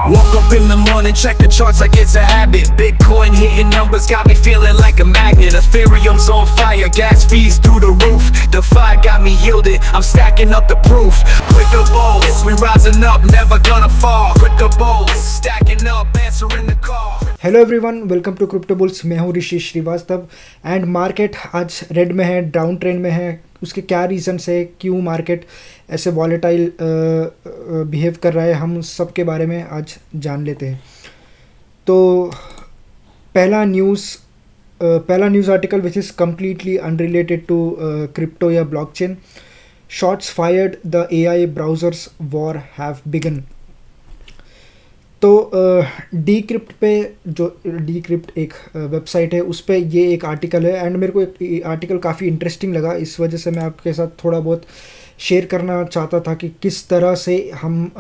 Woke up in the morning, check the charts like it's a habit. Bitcoin hitting numbers got me feeling like a magnet. Ethereum's on fire, gas fees through the roof. DeFi got me yielded, I'm stacking up the proof. Crypto bulls, we rising up, never gonna fall. Crypto bulls, stacking up, answering the call. Hello everyone, welcome to crypto bulls. मैं हूँ Rishi Srivastava and market आज red में है, down trend में है। उसके क्या reasons है, क्यों मार्केट ऐसे वॉलेटाइल बिहेव कर रहा है, हम सब के बारे में आज जान लेते हैं। तो पहला news article which is completely unrelated to crypto या blockchain. Shots fired, the AI browsers war have begun. तो डीक्रिप्ट पे, जो डीक्रिप्ट एक वेबसाइट है, उस पर ये एक आर्टिकल है एंड मेरे को एक आर्टिकल काफ़ी इंटरेस्टिंग लगा। इस वजह से मैं आपके साथ थोड़ा बहुत शेयर करना चाहता था कि किस तरह से हम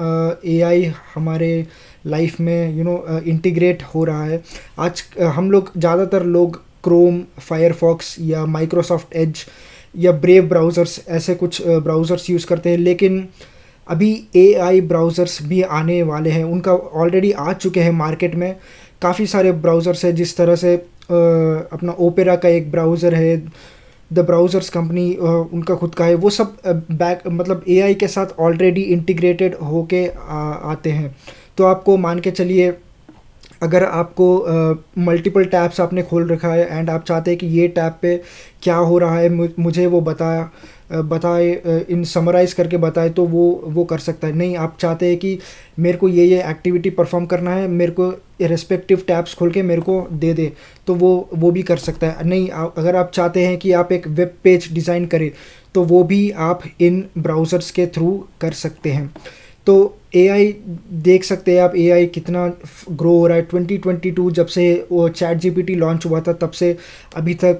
एआई हमारे लाइफ में इंटीग्रेट हो रहा है। आज हम लोग ज़्यादातर लोग क्रोम, फायरफॉक्स या माइक्रोसॉफ्ट एज या ब्रेव ब्राउज़र्स, ऐसे कुछ ब्राउज़र्स यूज़ करते हैं, लेकिन अभी एआई ब्राउज़र्स भी आने वाले हैं। उनका ऑलरेडी आ चुके हैं मार्केट में। काफ़ी सारे ब्राउज़र्स हैं, जिस तरह से अपना ओपेरा का एक ब्राउज़र है, द ब्राउज़र्स कंपनी उनका खुद का है। वो सब मतलब एआई के साथ ऑलरेडी इंटीग्रेटेड होके आते हैं। तो आपको मान के चलिए, अगर आपको मल्टीपल टैब्स आपने खोल रखा है एंड आप चाहते हैं कि ये टैब पे क्या हो रहा है मुझे वो बताए इन समराइज़ करके बताए, तो वो कर सकता है। नहीं, आप चाहते हैं कि मेरे को ये एक्टिविटी परफॉर्म करना है, मेरे को रेस्पेक्टिव टैब्स खोल के मेरे को दे, तो वो भी कर सकता है। नहीं, अगर आप चाहते हैं कि आप एक वेब पेज डिज़ाइन करें, तो वो भी आप इन ब्राउज़र्स के थ्रू कर सकते हैं। तो एआई देख सकते हैं आप, एआई कितना ग्रो हो रहा है। 2022 जब से वो चैट जीपीटी लॉन्च हुआ था, तब से अभी तक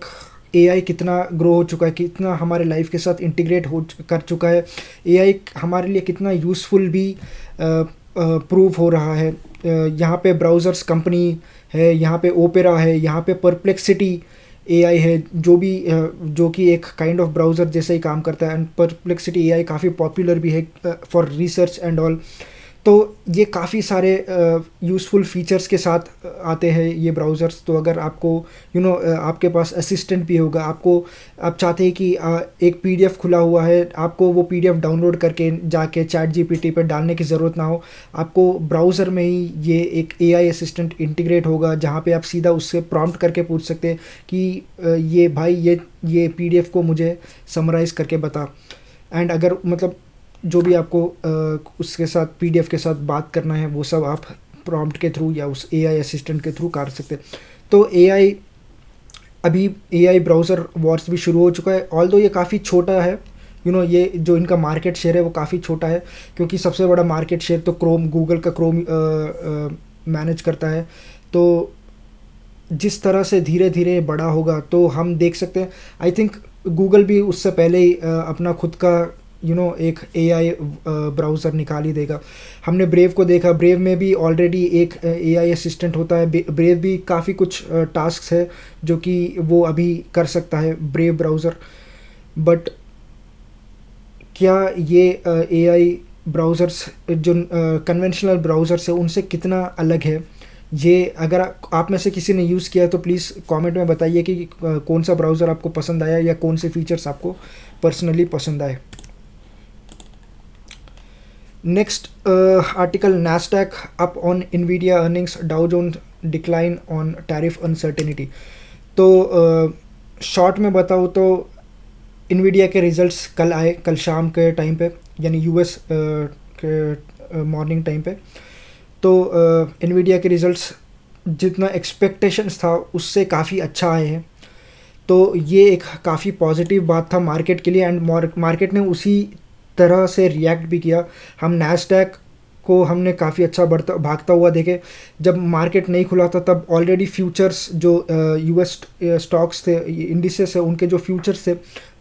एआई कितना ग्रो हो चुका है, कितना हमारे लाइफ के साथ इंटीग्रेट कर चुका है। एआई हमारे लिए कितना यूज़फुल भी प्रूव हो रहा है। यहाँ पे ब्राउज़र्स कंपनी है, यहाँ पे ओपेरा है, यहाँ पे परप्लेक्सिटी एआई है, जो कि एक काइंड ऑफ ब्राउज़र जैसे ही काम करता है। एंड परप्लेक्सिटी एआई काफ़ी पॉपुलर भी है फॉर रिसर्च एंड ऑल। तो ये काफ़ी सारे यूज़फुल फीचर्स के साथ आते हैं ये ब्राउज़र्स। तो अगर आपको आपके पास असिस्टेंट भी होगा, आप चाहते हैं कि एक पीडीएफ खुला हुआ है, आपको वो पीडीएफ डाउनलोड करके जाके चैट जीपीटी पर डालने की ज़रूरत ना हो। आपको ब्राउज़र में ही ये एक एआई असिस्टेंट इंटीग्रेट होगा, जहाँ पे आप सीधा उससे प्रॉम्प्ट करके पूछ सकते हैं कि ये भाई ये पीडीएफ को मुझे समराइज़ करके बता। एंड अगर मतलब जो भी आपको उसके साथ पीडीएफ के साथ बात करना है, वो सब आप प्रॉम्प्ट के थ्रू या उस एआई असिस्टेंट के थ्रू कर सकते हैं। तो एआई ब्राउज़र वॉर्स भी शुरू हो चुका है। ऑल्दो ये काफ़ी छोटा है, ये जो इनका मार्केट शेयर है वो काफ़ी छोटा है, क्योंकि सबसे बड़ा मार्केट शेयर तो गूगल का क्रोम मैनेज करता है। तो जिस तरह से धीरे धीरे बड़ा होगा, तो हम देख सकते हैं। आई थिंक गूगल भी उससे पहले ही अपना खुद का एक एआई ब्राउज़र निकाल ही देगा। हमने ब्रेव को देखा, ब्रेव में भी ऑलरेडी एक एआई असिस्टेंट होता है। ब्रेव भी काफ़ी कुछ टास्क है जो कि वो अभी कर सकता है, ब्रेव ब्राउज़र। बट क्या ये एआई ब्राउज़र्स जो कन्वेंशनल ब्राउज़र्स है उनसे कितना अलग है? ये अगर आप में से किसी ने यूज़ किया है तो प्लीज़ कमेंट में बताइए कि कौन सा ब्राउज़र आपको पसंद आया या कौन से फीचर्स आपको पर्सनली पसंद आए। Next article, Nasdaq up on Nvidia earnings, Dow Jones decline on tariff uncertainty. तो शॉर्ट में बताऊँ तो इन्वीडिया के रिजल्ट्स कल आए, कल शाम के टाइम पे, यानी यूएस के मॉर्निंग टाइम पे। तो इन्वीडिया के रिजल्ट्स जितना एक्सपेक्टेशंस था उससे काफ़ी अच्छा आए हैं। तो ये एक काफ़ी पॉजिटिव बात था मार्केट के लिए एंड मार्केट ने उसी तरह से रिएक्ट भी किया। हम नैस्डैक को हमने काफ़ी अच्छा भागता हुआ देखे। जब मार्केट नहीं खुला था तब ऑलरेडी फ्यूचर्स जो यूएस स्टॉक्स थे, इंडिसेस है, उनके जो फ्यूचर्स थे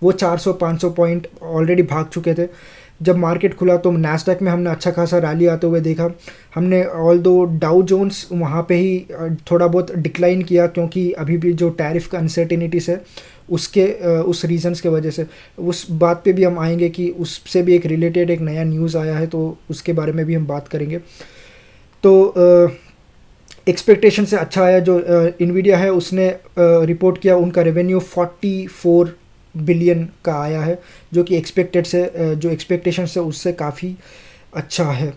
वो 400-500 पॉइंट ऑलरेडी भाग चुके थे। जब मार्केट खुला तो नैस्डैक में हमने अच्छा खासा रैली आते हुए देखा। हमने ऑल्दो डाउ जोन्स वहाँ पे ही थोड़ा बहुत डिक्लाइन किया, क्योंकि अभी भी जो टैरिफ का अनसर्टेनिटीज़ है उस रीजंस के वजह से, उस बात पे भी हम आएंगे कि उससे भी एक रिलेटेड एक नया न्यूज़ आया है, तो उसके बारे में भी हम बात करेंगे। तो एक्सपेक्टेशन से अच्छा आया। जो इन्वीडिया है उसने रिपोर्ट किया, उनका रेवेन्यू 44 बिलियन का आया है, जो कि एक्सपेक्टेड से जो एक्सपेक्टेशन से उससे काफ़ी अच्छा है।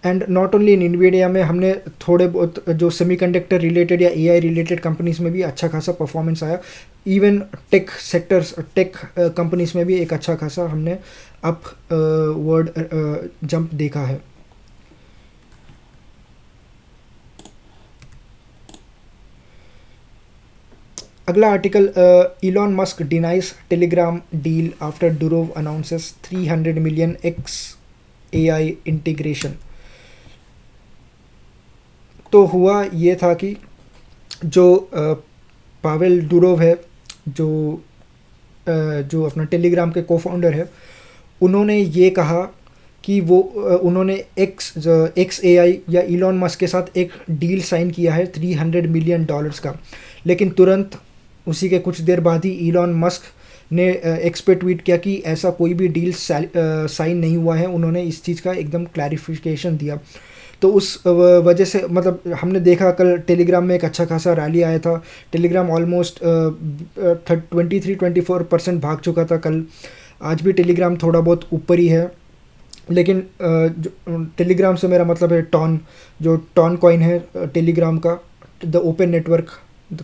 And not only in Nvidia में हमने थोड़े बहुत जो सेमीकंडक्टर रिलेटेड या एआई रिलेटेड कंपनीज में भी अच्छा खासा परफॉर्मेंस आया। Even tech sectors, tech companies में भी एक अच्छा खासा हमने अप वर्ड जंप देखा है। अगला article, Elon Musk denies Telegram deal after Durov announces 300 million x AI integration. तो हुआ ये था कि जो पावेल डुरोव है, जो अपना टेलीग्राम के को-फाउंडर है, उन्होंने ये कहा कि वो उन्होंने एक्स एआई या इलॉन मस्क के साथ एक डील साइन किया है $300 मिलियन का। लेकिन तुरंत उसी के कुछ देर बाद ही इलॉन मस्क ने एक्स पे ट्वीट किया कि ऐसा कोई भी डील साइन नहीं हुआ है। उन्होंने इस चीज़ का एकदम क्लैरिफिकेशन दिया। तो उस वजह से मतलब हमने देखा कल टेलीग्राम में एक अच्छा खासा रैली आया था। टेलीग्राम ऑलमोस्ट 23-24% भाग चुका था कल। आज भी टेलीग्राम थोड़ा बहुत ऊपर ही है, लेकिन टेलीग्राम से मेरा मतलब है टॉन, जो टॉन कॉइन है टेलीग्राम का, द ओपन नेटवर्क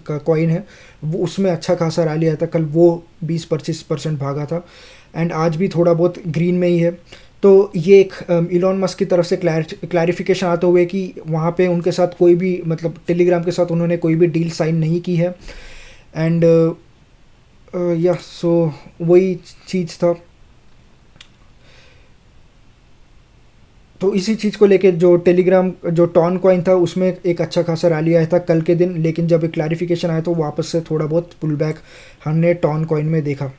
का कॉइन है, वो उसमें अच्छा खासा रैली आया था कल। वो 20-25% भागा था एंड आज भी थोड़ा बहुत ग्रीन में ही है। तो ये एक इलॉन मस्क की तरफ से क्लैरिफिकेशन आते हुए कि वहाँ पे उनके साथ कोई भी मतलब टेलीग्राम के साथ उन्होंने कोई भी डील साइन नहीं की है। एंड या सो वही चीज़ था। तो इसी चीज़ को लेके जो टेलीग्राम जो टॉन कॉइन था उसमें एक अच्छा खासा रैली आया था कल के दिन, लेकिन जब एक क्लैरिफिकेशन आया तो वापस से थोड़ा बहुत पुल बैक हमने टॉन कॉइन में देखा।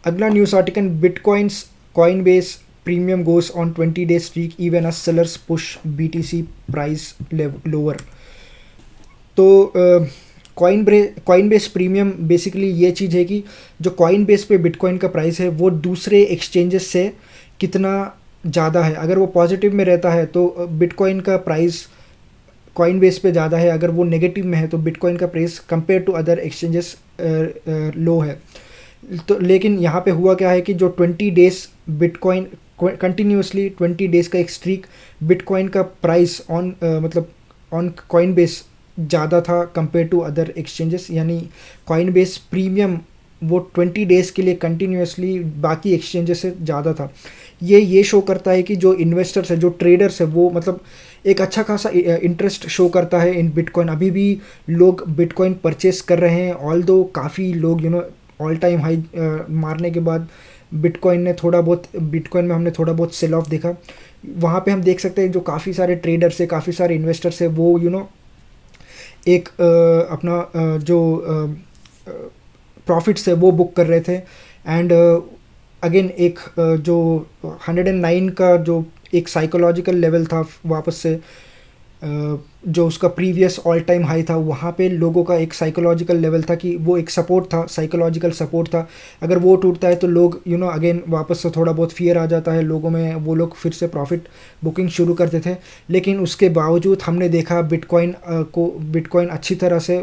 अगला news article, Bitcoin's Coinbase premium goes on 20-day streak even as sellers push BTC price lower. तो कॉइनबेस प्रीमियम बेसिकली ये चीज़ है कि जो कॉइनबेस पे बिटकॉइन का प्राइस है वो दूसरे एक्सचेंजेस से कितना ज़्यादा है। अगर वो पॉजिटिव में रहता है तो बिटकॉइन का प्राइस कॉइनबेस पे ज़्यादा है, अगर वो नेगेटिव में है तो बिटकॉइन का price compare to other exchanges low है। तो लेकिन यहाँ पे हुआ क्या है कि जो 20 डेज़ बिटकॉइन कंटिन्यूसली 20 डेज़ का एक स्ट्रीक बिटकॉइन का प्राइस मतलब ऑन कॉइनबेस ज़्यादा था कंपेयर टू अदर एक्सचेंजेस, यानी कॉइनबेस प्रीमियम वो 20 डेज़ के लिए कंटिन्यूसली बाकी एक्सचेंजेस से ज़्यादा था। ये शो करता है कि जो इन्वेस्टर्स है, जो ट्रेडर्स है, वो मतलब एक अच्छा खासा इंटरेस्ट शो करता है इन बिटकॉइन। अभी भी लोग बिटकॉइन परचेस कर रहे हैं, ऑल्दो काफ़ी लोग ऑल टाइम हाई मारने के बाद बिटकॉइन में हमने थोड़ा बहुत सेल ऑफ देखा। वहाँ पे हम देख सकते हैं जो काफ़ी सारे ट्रेडर्स है, काफ़ी सारे इन्वेस्टर्स है, वो एक अपना जो प्रॉफिट्स है वो बुक कर रहे थे। एंड अगेन एक जो 109 का जो एक साइकोलॉजिकल लेवल था वापस से जो उसका प्रीवियस ऑल टाइम हाई था, वहाँ पे लोगों का एक साइकोलॉजिकल लेवल था कि वो एक सपोर्ट था, साइकोलॉजिकल सपोर्ट था। अगर वो टूटता है तो लोग अगेन वापस से थोड़ा बहुत फियर आ जाता है लोगों में, वो लोग फिर से प्रॉफिट बुकिंग शुरू करते थे। लेकिन उसके बावजूद हमने देखा बिटकॉइन अच्छी तरह से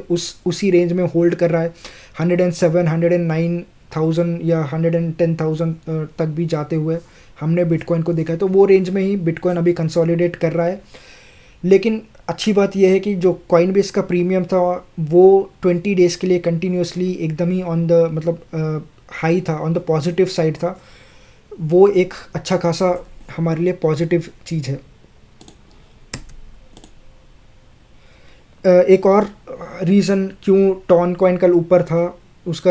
उसी रेंज में होल्ड कर रहा है। 107, 109,000 या 110,000 तक भी जाते हुए हमने बिटकॉइन को देखा है। तो वो रेंज में ही बिटकॉइन अभी कंसोलिडेट कर रहा है। लेकिन अच्छी बात यह है कि जो कॉइनबेस का प्रीमियम था वो 20 डेज़ के लिए कंटिन्यूसली एकदम ही हाई था, ऑन द पॉजिटिव साइड था। वो एक अच्छा खासा हमारे लिए पॉजिटिव चीज़ है। एक और रीज़न क्यों टॉन कॉइन कल ऊपर था, उसका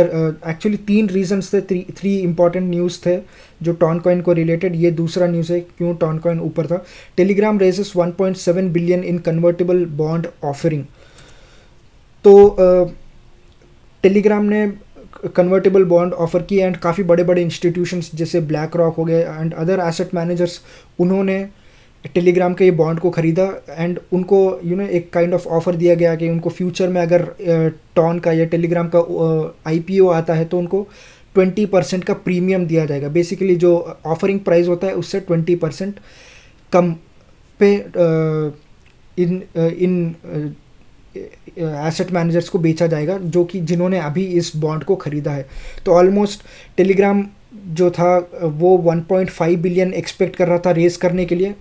एक्चुअली 3 रीजंस थे, 3 इंपॉर्टेंट न्यूज़ थे जो टॉन कॉइन को रिलेटेड। ये दूसरा न्यूज़ है क्यों टॉन कॉइन ऊपर था। Telegram raises 1.7 billion in convertible bond offering. तो टेलीग्राम ने कन्वर्टेबल बॉन्ड ऑफर की एंड काफ़ी बड़े बड़े इंस्टीट्यूशंस जैसे ब्लैक रॉक हो गए एंड अदर एसेट मैनेजर्स, उन्होंने टेलीग्राम के ये बॉन्ड को ख़रीदा एंड उनको एक काइंड ऑफ ऑफ़र दिया गया कि उनको फ्यूचर में अगर टॉन का या टेलीग्राम का IPO आता है तो उनको 20% का प्रीमियम दिया जाएगा। बेसिकली जो ऑफरिंग प्राइस होता है उससे 20% कम पे इन इन एसेट मैनेजर्स को बेचा जाएगा, जो कि जिन्होंने अभी इस बॉन्ड को ख़रीदा है। तो ऑलमोस्ट टेलीग्राम जो था वो 1.5 बिलियन एक्सपेक्ट कर रहा था रेस करने के लिए,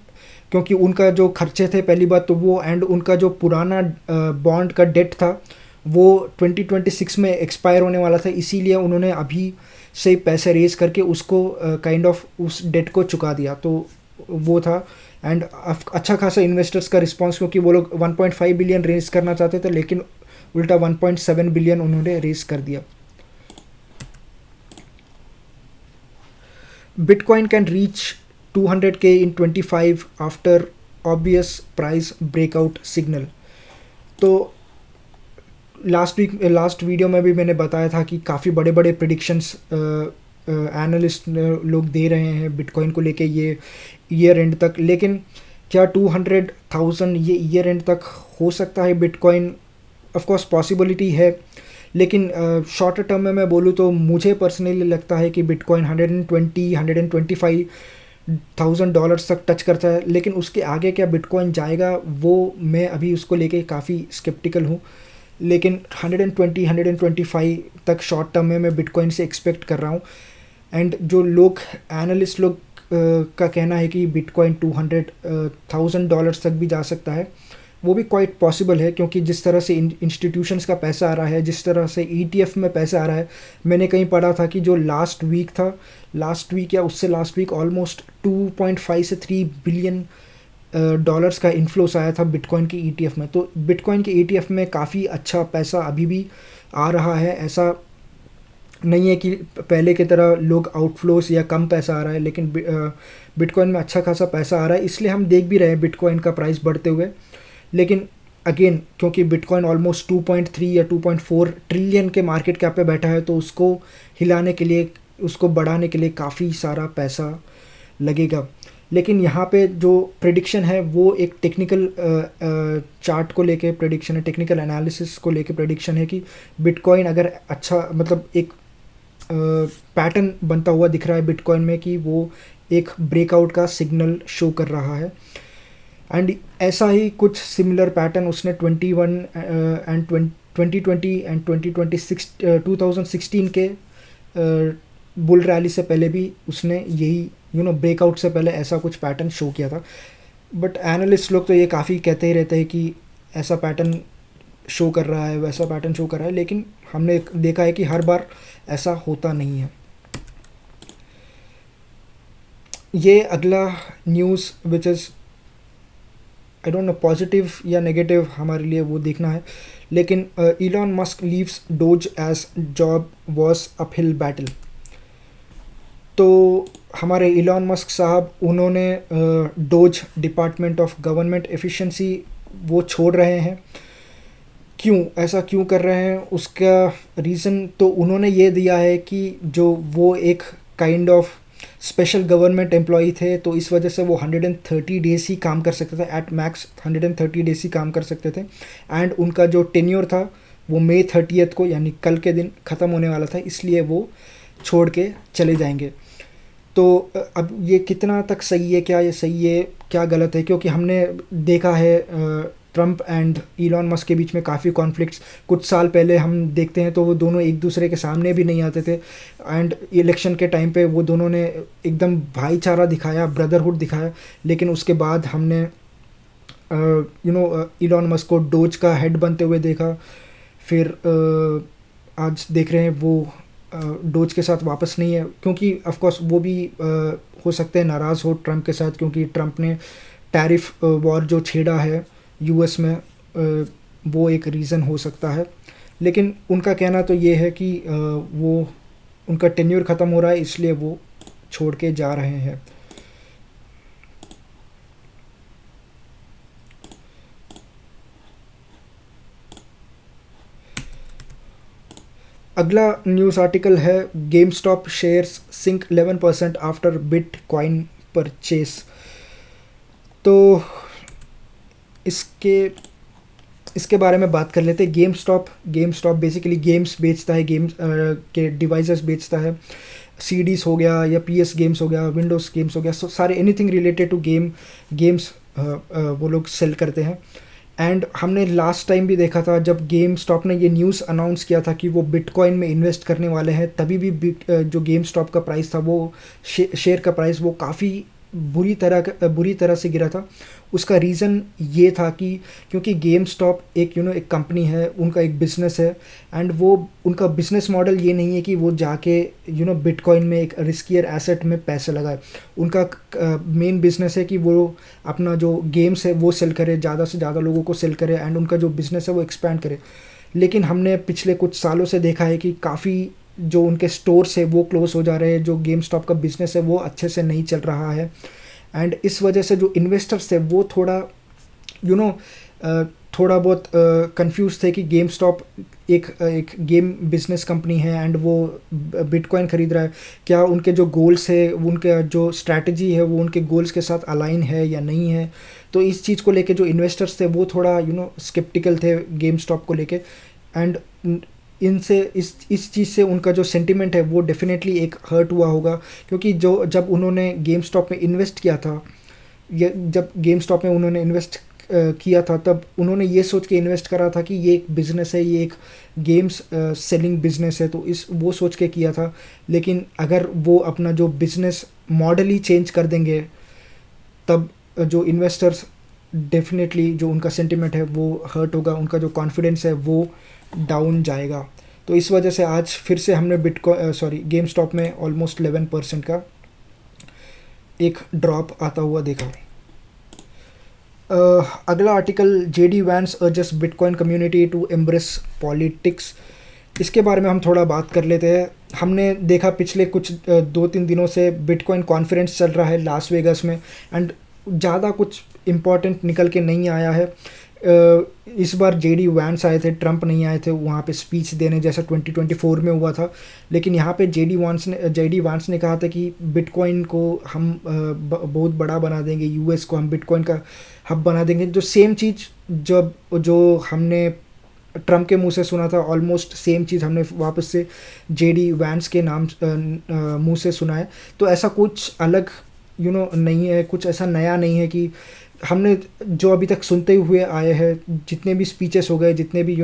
क्योंकि उनका जो खर्चे थे पहली बात तो वो, एंड उनका जो पुराना बॉन्ड का डेट था वो 2026 में एक्सपायर होने वाला था, इसीलिए उन्होंने अभी से पैसे रेस करके उसको काइंड ऑफ उस डेट को चुका दिया। तो वो था, एंड अच्छा खासा इन्वेस्टर्स का रिस्पांस, क्योंकि वो लोग 1.5 बिलियन रेस करना चाहते थे लेकिन उल्टा 1.7 बिलियन उन्होंने रेस कर दिया। Bitcoin can reach 200K in 25 after obvious price breakout signal. तो लास्ट वीडियो में भी मैंने बताया था कि काफ़ी बड़े बड़े प्रिडिक्शंस एनालिस्ट लोग दे रहे हैं बिटकॉइन को लेके ये ईयर एंड तक, लेकिन क्या 200,000 ये ईयर एंड तक हो सकता है बिटकॉइन? ऑफ कोर्स पॉसिबिलिटी है, लेकिन शॉर्ट टर्म में मैं बोलूँ तो मुझे पर्सनली लगता है कि बिटकॉइन 125,000 डॉलर्स तक टच करता है, लेकिन उसके आगे क्या बिटकॉइन जाएगा वो मैं अभी उसको लेके काफ़ी स्केप्टिकल हूँ। लेकिन 125 तक शॉर्ट टर्म में मैं बिटकॉइन से एक्सपेक्ट कर रहा हूँ। एंड जो लोग एनालिस्ट लोग का कहना है कि बिटकॉइन 200,000 डॉलर्स तक भी जा सकता है, वो भी क्वाइट पॉसिबल है, क्योंकि जिस तरह से इंस्टीट्यूशंस का पैसा आ रहा है, जिस तरह से ETF में पैसा आ रहा है। मैंने कहीं पढ़ा था कि जो लास्ट वीक या उससे लास्ट वीक ऑलमोस्ट 2.5 से 3 बिलियन डॉलर्स का इन्फ्लोस आया था बिटकॉइन की ETF में। तो बिटकॉइन के ETF में काफ़ी अच्छा पैसा अभी भी आ रहा है, ऐसा नहीं है कि पहले की तरह लोग आउटफ्लोस या कम पैसा आ रहा है, लेकिन बिटकॉइन में अच्छा खासा पैसा आ रहा है, इसलिए हम देख भी रहे हैं बिटकॉइन का प्राइस बढ़ते हुए। लेकिन अगेन क्योंकि बिटकॉइन ऑलमोस्ट 2.3 या 2.4 ट्रिलियन के मार्केट कैप पे बैठा है, तो उसको हिलाने के लिए, उसको बढ़ाने के लिए काफ़ी सारा पैसा लगेगा। लेकिन यहाँ पे जो प्रेडिक्शन है वो एक टेक्निकल चार्ट को लेके प्रेडिक्शन है, टेक्निकल एनालिसिस को लेके प्रेडिक्शन है कि बिटकॉइन अगर अच्छा मतलब एक पैटर्न बनता हुआ दिख रहा है बिटकॉइन में कि वो एक ब्रेकआउट का सिग्नल शो कर रहा है। एंड ऐसा ही कुछ सिमिलर पैटर्न उसने 2020 एंड 2016 के बुल रैली से पहले भी उसने यही ब्रेकआउट से पहले ऐसा कुछ पैटर्न शो किया था। बट एनालिस्ट लोग तो ये काफ़ी कहते ही रहते हैं कि ऐसा पैटर्न शो कर रहा है, वैसा पैटर्न शो कर रहा है, लेकिन हमने देखा है कि हर बार ऐसा होता नहीं है। ये अगला news which is I don't know positive या नेगेटिव, हमारे लिए वो देखना है। लेकिन Elon Musk leaves DOGE as job was uphill battle. तो हमारे इलॉन मस्क साहब उन्होंने DOGE department of government efficiency वो छोड़ रहे हैं। क्यों ऐसा क्यों कर रहे हैं, उसका रीज़न तो उन्होंने ये दिया है कि जो वो एक kind of special government employee थे, तो इस वजह से वो 130 डेज़ ही काम कर सकते थे, एट मैक्स 130 डेज़ ही काम कर सकते थे। एंड उनका जो टेन्योर था वो मई 30 को यानी कल के दिन ख़त्म होने वाला था, इसलिए वो छोड़ के चले जाएंगे। तो अब ये कितना तक सही है, क्या ये सही है क्या गलत है, क्योंकि हमने देखा है ट्रंप एंड इलॉन मस्क के बीच में काफ़ी कॉन्फ्लिक्ट्स कुछ साल पहले हम देखते हैं, तो वो दोनों एक दूसरे के सामने भी नहीं आते थे। एंड इलेक्शन के टाइम पे वो दोनों ने एकदम भाईचारा दिखाया, ब्रदरहुड दिखाया, लेकिन उसके बाद हमने इलॉन मस्क को डोज का हेड बनते हुए देखा। फिर आज देख रहे हैं वो डोज के साथ वापस नहीं है, क्योंकि ऑफ कोर्स वो भी हो सकते हैं नाराज़ हो ट्रंप के साथ, क्योंकि ट्रंप ने टैरिफ वॉर जो छेड़ा है यूएस में, वो एक रीज़न हो सकता है। लेकिन उनका कहना तो ये है कि वो उनका टेन्योर ख़त्म हो रहा है, इसलिए वो छोड़ के जा रहे हैं। अगला न्यूज़ आर्टिकल है GameStop shares sink 11% after Bitcoin purchase. तो इसके इसके बारे में बात कर लेते हैं। गेम स्टॉप बेसिकली गेम्स बेचता है, गेम्स के डिवाइसेस बेचता है। सीडीज हो गया या पीएस गेम्स हो गया, विंडोज़ गेम्स हो गया, सारे एनीथिंग रिलेटेड टू गेम्स वो लोग सेल करते हैं। एंड हमने लास्ट टाइम भी देखा था जब गेम स्टॉप ने ये न्यूज़ अनाउंस किया था कि वो बिटकॉइन में इन्वेस्ट करने वाले हैं, तभी भी जो गेम स्टॉप का प्राइस था वो शेयर का प्राइस वो काफ़ी बुरी तरह से गिरा था। उसका रीज़न ये था कि क्योंकि गेम स्टॉप एक एक कंपनी है, उनका एक बिज़नेस है, एंड वो उनका बिज़नेस मॉडल ये नहीं है कि वो जाके बिटकॉइन में एक रिस्कियर एसेट में पैसे लगाए। उनका मेन बिज़नेस है कि वो अपना जो गेम्स है वो सेल करे, ज़्यादा से ज़्यादा लोगों को सेल करे, एंड उनका जो बिज़नेस है वो एक्सपैंड करे। लेकिन हमने पिछले कुछ सालों से देखा है कि काफ़ी जो उनके स्टोर्स है वो क्लोज हो जा रहे हैं, जो गेम स्टॉप का बिज़नेस है वो अच्छे से नहीं चल रहा है। एंड इस वजह से जो इन्वेस्टर्स थे वो थोड़ा थोड़ा बहुत कंफ्यूज थे कि गेम स्टॉप एक गेम बिजनेस कंपनी है एंड वो बिटकॉइन खरीद रहा है, क्या उनके जो गोल्स है, उनके जो स्ट्रैटेजी है वो उनके गोल्स के साथ अलाइन है या नहीं है। तो इस चीज़ को लेके जो इन्वेस्टर्स थे वो थोड़ा स्केप्टिकल थे गेम स्टॉप को लेके। एंड इनसे इस चीज़ से उनका जो सेंटिमेंट है वो डेफिनेटली एक हर्ट हुआ होगा, क्योंकि जब उन्होंने गेम स्टॉप में इन्वेस्ट किया था, जब गेम स्टॉप में उन्होंने इन्वेस्ट किया था तब उन्होंने ये सोच के इन्वेस्ट करा था कि ये एक बिज़नेस है, ये एक गेम्स सेलिंग बिज़नेस है, तो वो सोच के किया था। लेकिन अगर वो अपना जो बिज़नेस मॉडल ही चेंज कर देंगे तब जो इन्वेस्टर्स डेफिनेटली जो उनका सेंटिमेंट है वो हर्ट होगा, उनका जो कॉन्फिडेंस है वो डाउन जाएगा। तो इस वजह से आज फिर से हमने गेम स्टॉप में ऑलमोस्ट 11% का एक ड्रॉप आता हुआ देखा। अगला article, JD Vance urges Bitcoin community to embrace politics. इसके बारे में हम थोड़ा बात कर लेते हैं। हमने देखा पिछले कुछ 2-3 दिनों से बिटकॉइन कॉन्फ्रेंस चल रहा है लास वेगस में, एंड ज़्यादा कुछ इम्पॉर्टेंट निकल के नहीं आया है। इस बार जेडी वैंस आए थे, ट्रंप नहीं आए थे वहाँ पे स्पीच देने जैसा 2024 में हुआ था। लेकिन यहाँ पे जेडी वैंस ने कहा था कि बिटकॉइन को हम बहुत बड़ा बना देंगे, यूएस को हम बिटकॉइन का हब बना देंगे। जो सेम चीज़ जो हमने ट्रंप के मुंह से सुना था, ऑलमोस्ट सेम चीज़ हमने वापस से जेडी वैंस के नाम मुंह से सुना है। तो ऐसा कुछ अलग नहीं है, कुछ ऐसा नया नहीं है कि हमने जो अभी तक सुनते हुए आए हैं, जितने भी स्पीचेस हो गए, जितने भी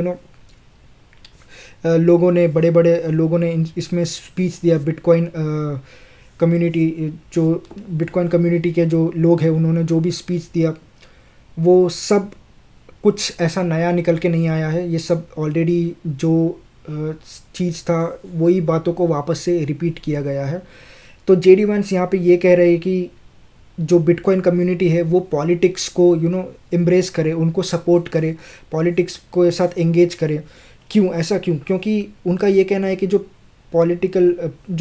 लोगों ने बड़े लोगों ने इसमें स्पीच दिया, बिटकॉइन कम्युनिटी के जो लोग हैं उन्होंने जो भी स्पीच दिया वो सब कुछ ऐसा नया निकल के नहीं आया है। ये सब ऑलरेडी जो चीज़ था वही बातों को वापस से रिपीट किया गया है। तो जेडी वैंस यहाँ पे ये कह रहे हैं कि जो बिटकॉइन कम्युनिटी है वो पॉलिटिक्स को एम्ब्रेस करे, उनको सपोर्ट करे, पॉलिटिक्स को साथ एंगेज करे। ऐसा क्यों? क्योंकि उनका ये कहना है कि जो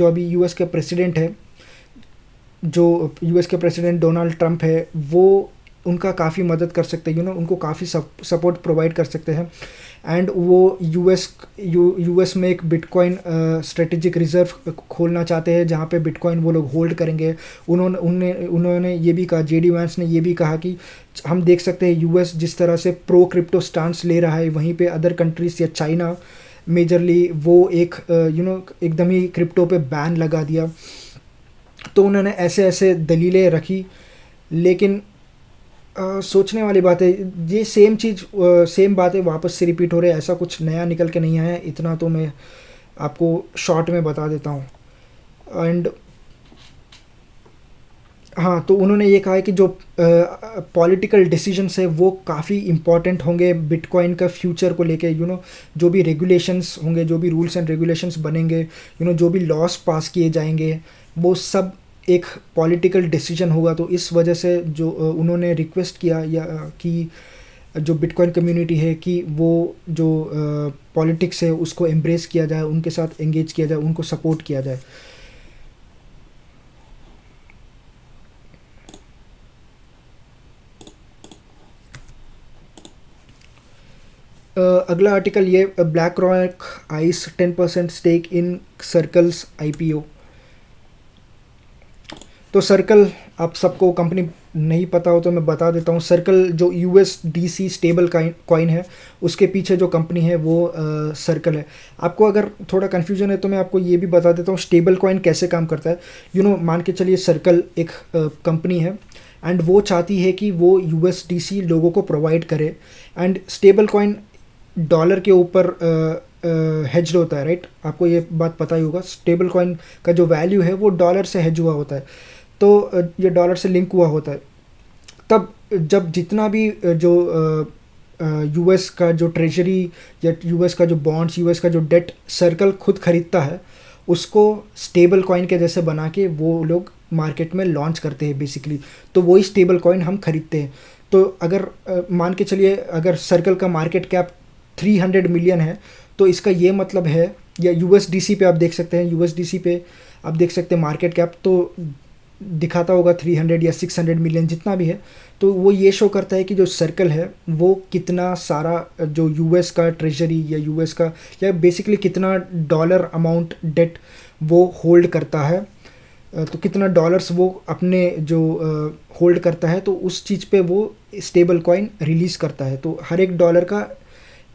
अभी यूएस के प्रेसिडेंट डोनाल्ड ट्रंप है वो उनका काफ़ी मदद कर सकते हैं, उनको काफ़ी सपोर्ट प्रोवाइड कर सकते हैं। एंड वो यूएस में एक बिटकॉइन स्ट्रेटेजिक रिजर्व खोलना चाहते हैं जहाँ पे बिटकॉइन वो लोग होल्ड करेंगे। उन्होंने ये भी कहा, जेडी वैंस ने ये भी कहा कि हम देख सकते हैं यूएस जिस तरह से प्रो क्रिप्टो स्टांस ले रहा है, वहीं पे अदर कंट्रीज या चाइना मेजरली वो एकदम ही क्रिप्टो पे बैन लगा दिया। तो उन्होंने ऐसे दलीलें रखी। लेकिन सोचने वाली बात है, ये सेम बातें वापस से रिपीट हो रहे हैं, ऐसा कुछ नया निकल के नहीं आया है। इतना तो मैं आपको शॉर्ट में बता देता हूँ। एंड हाँ, तो उन्होंने ये कहा है कि जो पॉलिटिकल डिसीजंस है वो काफ़ी इम्पॉर्टेंट होंगे बिटकॉइन का फ्यूचर को लेके। जो भी रेगुलेशंस होंगे, जो भी रूल्स एंड रेगुलेशंस बनेंगे, जो भी लॉस पास किए जाएंगे, वो सब एक पॉलिटिकल डिसीजन होगा। तो इस वजह से जो उन्होंने रिक्वेस्ट किया कि जो बिटकॉइन कम्युनिटी है कि वो जो पॉलिटिक्स है उसको एम्ब्रेस किया जाए, उनके साथ एंगेज किया जाए, उनको सपोर्ट किया जाए। अगला आर्टिकल ये, BlackRock eyes 10% stake in Circle's IPO। तो सर्कल आप सबको कंपनी नहीं पता हो तो मैं बता देता हूँ। सर्कल जो USDC स्टेबल कॉइन है, उसके पीछे जो कंपनी है वो सर्कल है। आपको अगर थोड़ा कन्फ्यूजन है तो मैं आपको ये भी बता देता हूँ स्टेबल कॉइन कैसे काम करता है। मान के चलिए सर्कल एक कंपनी है एंड वो चाहती है कि वो USDC लोगों को प्रोवाइड करे, एंड स्टेबल कॉइन डॉलर के ऊपर हेज्ड होता है, राइट। आपको ये बात पता ही होगा, स्टेबल कॉइन का जो वैल्यू है वो डॉलर से हेज हुआ होता है, तो ये डॉलर से लिंक हुआ होता है। तब जब जितना भी जो US का जो ट्रेजरी या US का जो बॉन्ड्स, US का जो डेट सर्कल खुद खरीदता है, उसको स्टेबल कॉइन के जैसे बना के वो लोग मार्केट में लॉन्च करते हैं बेसिकली। तो वही स्टेबल कॉइन हम खरीदते हैं। तो अगर मान के चलिए अगर सर्कल का मार्केट कैप 300 मिलियन है, तो इसका ये मतलब है, या USDC पे आप देख सकते हैं, USDC पे आप देख सकते हैं मार्केट कैप तो दिखाता होगा 300 या 600 मिलियन जितना भी है। तो वो ये शो करता है कि जो सर्कल है वो कितना सारा जो US का ट्रेजरी या US का या बेसिकली कितना डॉलर अमाउंट डेट वो होल्ड करता है, तो कितना डॉलर्स वो अपने जो होल्ड करता है, तो उस चीज़ पे वो स्टेबल कॉइन रिलीज़ करता है। तो हर एक डॉलर का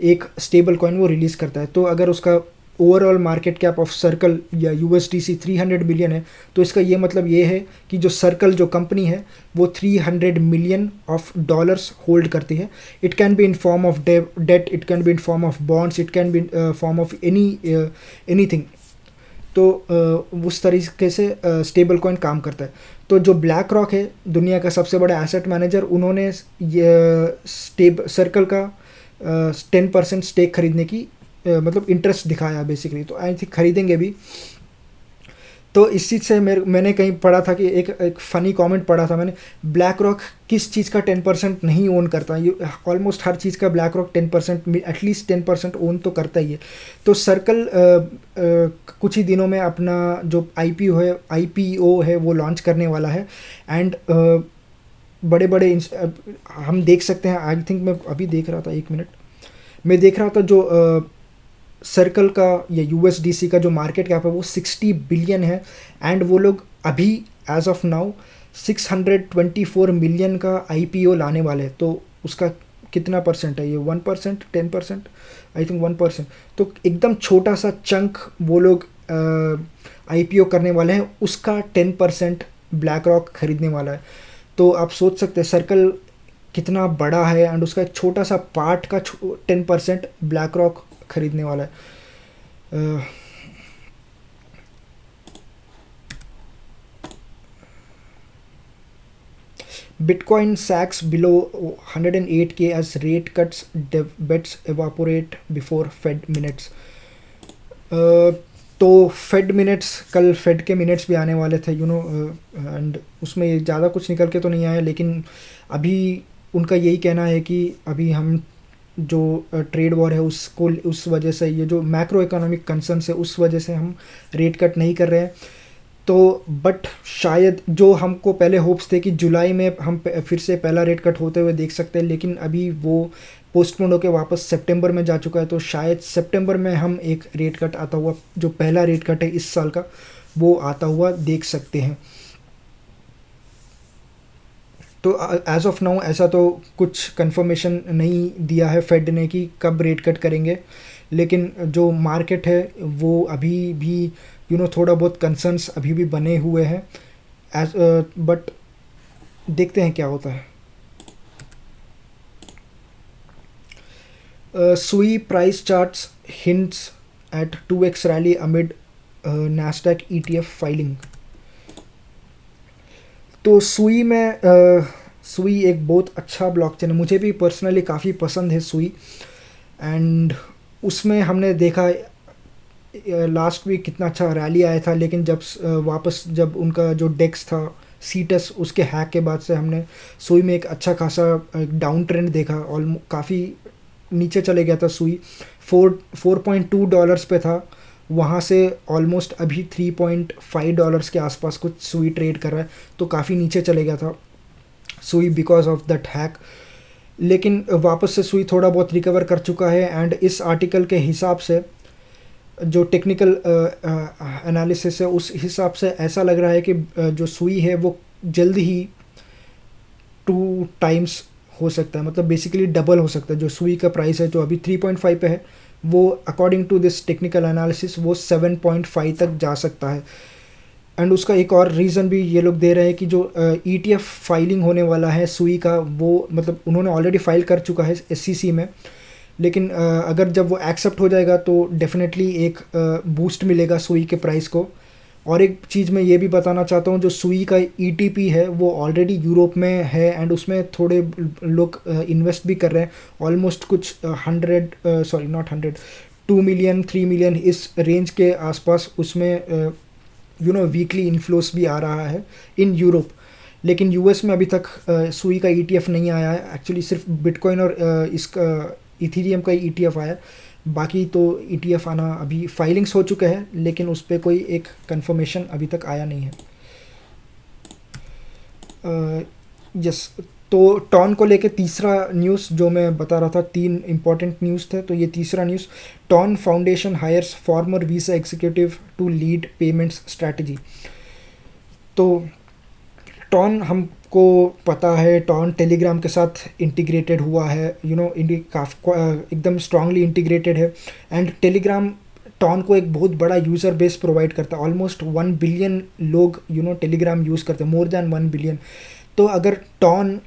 एक स्टेबल कॉइन वो रिलीज़ करता है। तो अगर उसका overall market cap of circle या USDC 300 मिलियन है, तो इसका ये मतलब ये है कि जो सर्कल जो कंपनी है वो 300 मिलियन ऑफ डॉलर्स होल्ड करती है। It can be in form of debt, it can be in form of bonds, it can be in form of anything. तो उस तरीके से स्टेबल कॉइन काम करता है। तो जो ब्लैक रॉक है, दुनिया का सबसे बड़ा एसेट मैनेजर, उन्होंने ये सर्कल का 10% स्टेक खरीदने की मतलब इंटरेस्ट दिखाया बेसिकली। तो आई थिंक खरीदेंगे भी। तो इस चीज़ से मैंने कहीं पढ़ा था कि एक फ़नी कमेंट पढ़ा था मैंने, ब्लैक रॉक किस चीज़ का 10% नहीं ओन करता। ये ऑलमोस्ट हर चीज़ का ब्लैक रॉक 10% एटलीस्ट 10% ओन तो करता ही है। तो सर्कल कुछ ही दिनों में अपना जो IPO है वो लॉन्च करने वाला है, एंड बड़े बड़े हम देख सकते हैं। आई थिंक मैं अभी देख रहा था, 1 मिनट, मैं देख रहा था जो सर्कल का या USDC का जो मार्केट कैप है वो 60 बिलियन है, एंड वो लोग अभी एज ऑफ नाउ 624 मिलियन का IPO लाने वाले हैं। तो उसका कितना परसेंट है ये? 1%, 10%, आई थिंक 1%। तो एकदम छोटा सा चंक वो लोग IPO करने वाले हैं, उसका 10% ब्लैक रॉक खरीदने वाला है। तो आप सोच सकते हैं सर्कल कितना बड़ा है, एंड उसका एक छोटा सा पार्ट का 10% ब्लैक रॉक खरीदने वाला है। Bitcoin sags below 108K as rate cuts bets evaporate before Fed minutes। तो फेड मिनट्स, कल फेड के मिनट्स भी आने वाले थे एंड उसमें ज़्यादा कुछ निकल के तो नहीं आया, लेकिन अभी उनका यही कहना है कि अभी हम जो ट्रेड वॉर है उसको, उस वजह से ये जो मैक्रो इकोनॉमिक कंसर्न है उस वजह से हम रेट कट नहीं कर रहे हैं। तो बट शायद जो हमको पहले होप्स थे कि जुलाई में हम फिर से पहला रेट कट होते हुए देख सकते हैं, लेकिन अभी वो पोस्टपोन होकर वापस सितंबर में जा चुका है। तो शायद सितंबर में हम एक रेट कट आता हुआ, जो पहला रेट कट है इस साल का, वो आता हुआ देख सकते हैं। तो एज ऑफ नाउ ऐसा तो कुछ कंफर्मेशन नहीं दिया है फेड ने कि कब रेट कट करेंगे, लेकिन जो मार्केट है वो अभी भी थोड़ा बहुत कंसर्न्स अभी भी बने हुए हैं। बट देखते हैं क्या होता है। SUI price charts hints at 2x rally amid Nasdaq ETF filing. तो SUI में SUI एक बहुत अच्छा ब्लॉकचेन है, मुझे भी पर्सनली काफ़ी पसंद है SUI। एंड उसमें हमने देखा लास्ट वीक कितना अच्छा रैली आया था, लेकिन जब उनका जो डेक्स था सीटस, उसके हैक के बाद से हमने SUI में एक अच्छा खासा डाउन ट्रेंड देखा। और काफ़ी नीचे चले गया था SUI, $4.2 पे था, वहाँ से ऑलमोस्ट अभी $3.5 के आसपास कुछ SUI ट्रेड कर रहा है। तो काफ़ी नीचे चले गया था SUI because of that hack, लेकिन वापस से SUI थोड़ा बहुत रिकवर कर चुका है। एंड इस आर्टिकल के हिसाब से जो टेक्निकल एनालिसिस है उस हिसाब से ऐसा लग रहा है कि जो SUI है वो जल्द ही 2 टाइम्स हो सकता है, मतलब बेसिकली डबल हो सकता है। जो सुई का प्राइस है जो अभी 3.5 पे है, वो according to this technical analysis वो 7.5 तक जा सकता है। एंड उसका एक और रीज़न भी ये लोग दे रहे हैं कि जो ETF फाइलिंग होने वाला है सुई का, वो मतलब उन्होंने ऑलरेडी फाइल कर चुका है SEC में, लेकिन अगर जब वो एक्सेप्ट हो जाएगा तो डेफिनेटली एक बूस्ट मिलेगा सुई के प्राइस को। और एक चीज़ मैं ये भी बताना चाहता हूँ, जो सुई का ETP है वो ऑलरेडी यूरोप में है एंड उसमें थोड़े लोग इन्वेस्ट भी कर रहे हैं। ऑलमोस्ट कुछ 2 मिलियन 3 मिलियन इस रेंज के आसपास उसमें वीकली इन्फ्लोस भी आ रहा है इन यूरोप। लेकिन US में अभी तक सुई का ETF नहीं आया है। एक्चुअली सिर्फ बिटकॉइन और इसका इथीरियम का ही ETF आया, बाकी तो ETF आना अभी फाइलिंग्स हो चुके हैं, लेकिन उस पर कोई एक कंफर्मेशन अभी तक आया नहीं है। यस, तो टॉन को लेके तीसरा न्यूज़ जो मैं बता रहा था, 3 इंपॉर्टेंट न्यूज़ थे, तो ये तीसरा news, TON foundation hires former Visa executive to lead payments strategy. तो टॉन हमको पता है, टॉन टेलीग्राम के साथ इंटीग्रेटेड हुआ है, एकदम स्ट्रांगली इंटीग्रेटेड है। एंड टेलीग्राम टॉन को एक बहुत बड़ा यूज़र बेस प्रोवाइड करता है। ऑलमोस्ट 1 बिलियन लोग टेलीग्राम यूज़ करते हैं, मोर देन 1 बिलियन। तो अगर टॉन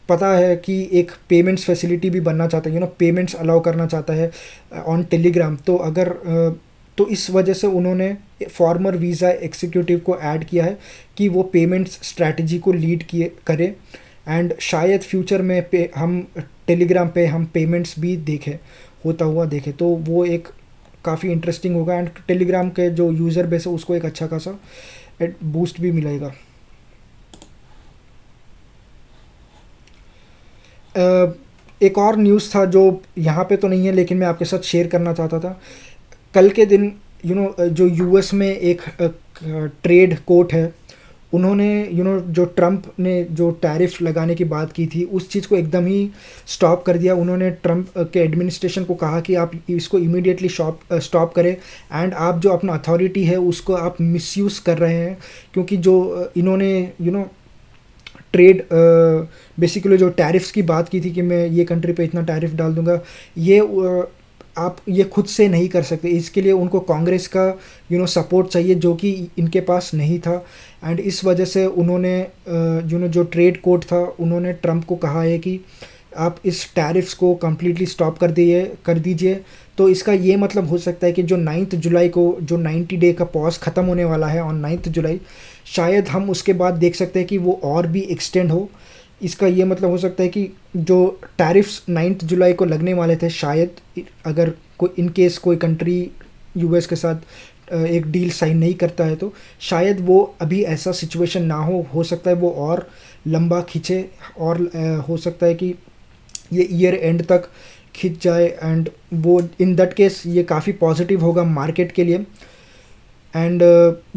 पता है कि एक पेमेंट्स फैसिलिटी भी बनना चाहता है, पेमेंट्स अलाउ करना चाहता है ऑन टेलीग्राम, तो अगर तो इस वजह से उन्होंने फॉर्मर वीज़ा एग्जीक्यूटिव को ऐड किया है कि वो पेमेंट्स स्ट्रैटेजी को लीड करे। एंड शायद फ्यूचर में हम टेलीग्राम पे हम पेमेंट्स भी होता हुआ देखें, तो वो एक काफ़ी इंटरेस्टिंग होगा। एंड टेलीग्राम के जो यूज़र बेस है उसको एक अच्छा खासा बूस्ट भी मिलेगा। एक और न्यूज़ था जो यहाँ पे तो नहीं है, लेकिन मैं आपके साथ शेयर करना चाहता था। कल के दिन जो US में एक ट्रेड कोर्ट है, उन्होंने जो ट्रम्प ने जो टैरिफ लगाने की बात की थी उस चीज़ को एकदम ही स्टॉप कर दिया। उन्होंने ट्रम्प के एडमिनिस्ट्रेशन को कहा कि आप इसको इमीडिएटली स्टॉप करें, एंड आप जो अपना अथॉरिटी है उसको आप मिसयूज़ कर रहे हैं, क्योंकि जो इन्होंने ट्रेड बेसिकली जो टैरिफ्स की बात की थी कि मैं ये कंट्री पे इतना टैरिफ डाल दूंगा, ये आप ये खुद से नहीं कर सकते। इसके लिए उनको कांग्रेस का सपोर्ट चाहिए, जो कि इनके पास नहीं था। एंड इस वजह से उन्होंने जो ट्रेड कोर्ट था उन्होंने ट्रम्प को कहा है कि आप इस टैरिफ्स को कम्प्लीटली स्टॉप कर दीजिए। तो इसका ये मतलब हो सकता है कि जो 9 जुलाई को जो 90 डे का पॉज ख़त्म होने वाला है ऑन 9 जुलाई, शायद हम उसके बाद देख सकते हैं कि वो और भी एक्सटेंड हो। इसका ये मतलब हो सकता है कि जो टैरिफ्स 9 जुलाई को लगने वाले थे, शायद अगर कोई इन केस कोई कंट्री US के साथ एक डील साइन नहीं करता है, तो शायद वो अभी ऐसा सिचुएशन ना हो सकता है वो और लंबा खींचे, और हो सकता है कि ये ईयर एंड तक खिंच जाए। एंड वो इन दैट केस ये काफ़ी पॉजिटिव होगा मार्केट के लिए। एंड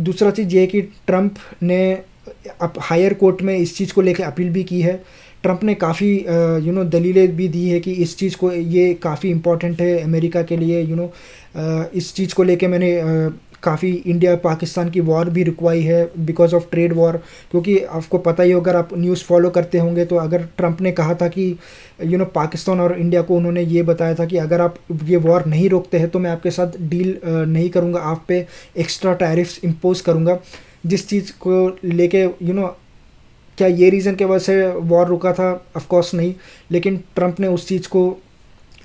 दूसरा चीज़ ये है कि ट्रम्प ने अब हायर कोर्ट में इस चीज़ को लेकर अपील भी की है। ट्रम्प ने काफ़ी दलीलें भी दी है कि इस चीज़ को ये काफ़ी इम्पॉर्टेंट है अमेरिका के लिए। इस चीज़ को लेके मैंने काफ़ी इंडिया पाकिस्तान की वॉर भी रुकवाई है बिकॉज ऑफ ट्रेड वॉर, क्योंकि आपको पता ही अगर आप न्यूज़ फॉलो करते होंगे तो अगर ट्रम्प ने कहा था कि पाकिस्तान और इंडिया को उन्होंने ये बताया था कि अगर आप ये वॉर नहीं रोकते हैं तो मैं आपके साथ डील नहीं करूँगा, आप पे एक्स्ट्रा टैरिफ्स इम्पोज करूँगा। जिस चीज़ को लेके क्या ये रीज़न के वजह से वॉर रुका था? ऑफ कोर्स नहीं, लेकिन ट्रम्प ने उस चीज़ को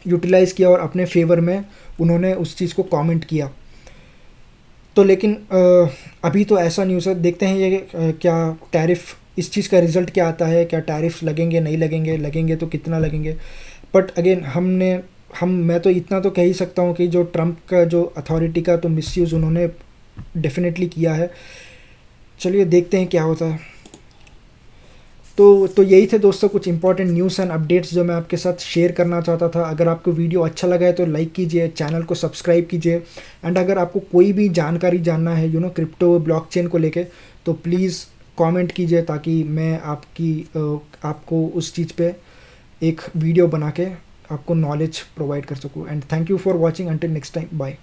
यूटिलाइज़ किया और अपने फेवर में उन्होंने उस चीज़ को कमेंट किया। तो लेकिन अभी तो ऐसा न्यूज़ है, देखते हैं ये क्या टैरिफ, इस चीज़ का रिज़ल्ट क्या आता है, क्या टैरिफ लगेंगे नहीं लगेंगे तो कितना लगेंगे। बट अगेन मैं तो इतना तो कह ही सकता हूँ कि जो ट्रम्प का जो अथॉरिटी का तो मिसयूज़ उन्होंने डेफिनेटली किया है। चलिए देखते हैं क्या होता है। तो यही थे दोस्तों कुछ इंपॉर्टेंट न्यूज़ एंड अपडेट्स जो मैं आपके साथ शेयर करना चाहता था। अगर आपको वीडियो अच्छा लगा है तो लाइक कीजिए, चैनल को सब्सक्राइब कीजिए। एंड अगर आपको कोई भी जानकारी जानना है क्रिप्टो ब्लॉकचेन को लेके, तो प्लीज़ कमेंट कीजिए ताकि मैं आपको उस चीज़ पे एक वीडियो बना के आपको नॉलेज प्रोवाइड कर सकूँ। And thank you for watching, until next time, bye.